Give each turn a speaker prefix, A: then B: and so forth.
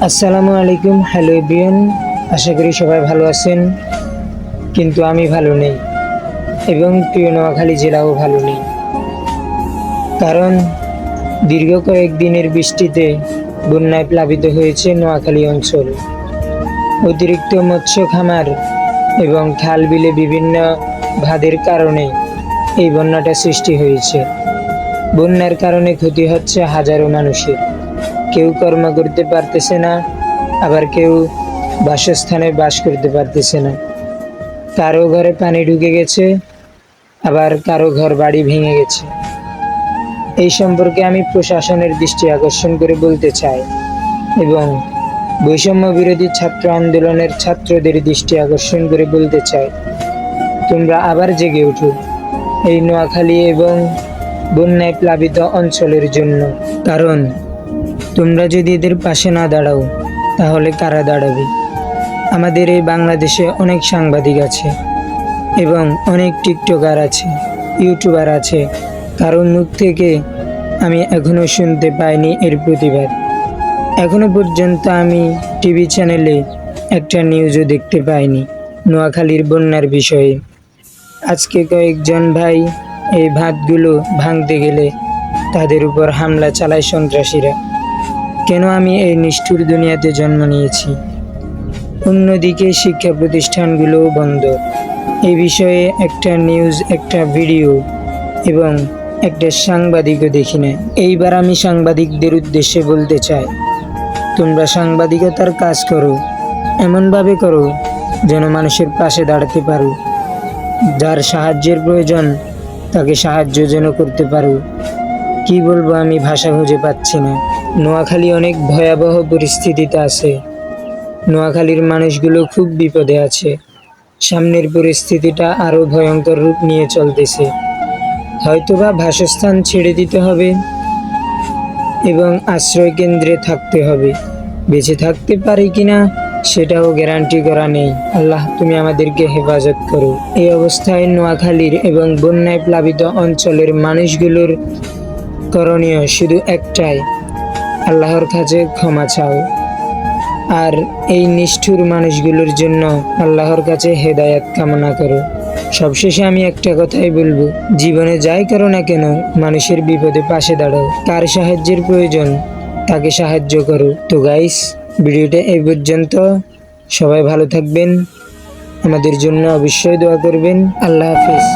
A: আসসালামু আলাইকুম। Hello everyone, আশা করি সবাই ভালো আছেন, কিন্তু আমি ভালো নেই এবং প্রিয় নোয়াখালী জেলাও ভালো নেই। কারণ দীর্ঘ কয়েকদিনের বৃষ্টিতে বন্যায় প্লাবিত হয়েছে নোয়াখালী অঞ্চল। অতিরিক্ত মৎস্য খামার এবং খাল বিলে বিভিন্ন ভাদের কারণে এই বন্যাটা সৃষ্টি হয়েছে। বন্যার কারণে ক্ষতি হচ্ছে হাজারো মানুষের। কেউ কর্ম করতে পারতেছে না, আবার কেউ বাসস্থানে বাস করতে পারতেছে না। কারো ঘরে পানি ঢুকে গেছে, আবার কারো ঘর বাড়ি ভেঙে গেছে। এই সম্পর্কে আমি প্রশাসনের দৃষ্টি আকর্ষণ করে বলতে চাই এবং বৈষম্য বিরোধী ছাত্র আন্দোলনের ছাত্রদের দৃষ্টি আকর্ষণ করে বলতে চাই, তোমরা আবার জেগে উঠো এই নোয়াখালী এবং বন্যায় প্লাবিত অঞ্চলের জন্য। কারণ তোমরা যদি এদের পাশে না দাঁড়াও, তাহলে কারা দাঁড়াবে? আমাদের এই বাংলাদেশে অনেক সাংবাদিক আছে এবং অনেক টিকটকার আছে, ইউটিউবার আছে, কারোর মুখ থেকে আমি এখনো শুনতে পাইনি এর প্রতিবাদ। এখনো পর্যন্ত আমি টিভি চ্যানেলে একটা নিউজও দেখতে পাইনি নোয়াখালীর বন্যার বিষয়ে। আজকে কয়েকজন ভাই এই ভাতগুলো ভাঙতে গেলে তাদের উপর হামলা চালায় সন্ত্রাসীরা। কেন আমি এই নিষ্ঠুর দুনিয়াতে জন্ম নিয়েছি? অন্যদিকে শিক্ষা প্রতিষ্ঠানগুলোও বন্ধ। এই বিষয়ে একটা নিউজ, একটা ভিডিও এবং একটা সাংবাদিকও দেখি না। এইবার আমি সাংবাদিকদের উদ্দেশ্যে বলতে চাই, তোমরা সাংবাদিকতার কাজ করো, এমনভাবে করো যেন মানুষের পাশে দাঁড়াতে পারো। যার সাহায্যের প্রয়োজন তাকে সাহায্য যেন করতে পারো। কি বলবো, আমি ভাষা খুঁজে পাচ্ছি না। নোয়াখালী অনেক ভয়াবহ পরিস্থিতিতে আছে। নোয়াখালীর মানুষগুলো খুব বিপদে আছে। সামনের পরিস্থিতিটা আরো ভয়ঙ্কর রূপ নিয়ে চলতেছে। হয়তোবা বাসস্থান ছেড়ে দিতে হবে এবং আশ্রয় কেন্দ্রে থাকতে হবে। বেঁচে থাকতে পারি কিনা সেটাও গ্যারান্টি করা নেই। আল্লাহ, তুমি আমাদেরকে হেফাজত করো। এই অবস্থায় নোয়াখালীর এবং বন্যায় প্লাবিত অঞ্চলের মানুষগুলোর করণীয় শুধু একটাই, আল্লাহর কাছে ক্ষমা চাও। আর এই নিষ্ঠুর মানুষগুলোর জন্য আল্লাহর কাছে হেদায়েত কামনা করো। সবশেষে আমি একটা কথাই বলবো, জীবনে যাই করো না কেন, মানুষের বিপদে পাশে দাঁড়াও। কার সাহায্যের প্রয়োজন তাকে সাহায্য করো। তো গাইস, ভিডিওটা এই পর্যন্ত। সবাই ভালো থাকবেন, আমাদের জন্য অবশ্যই দোয়া করবেন। আল্লাহ হাফিজ।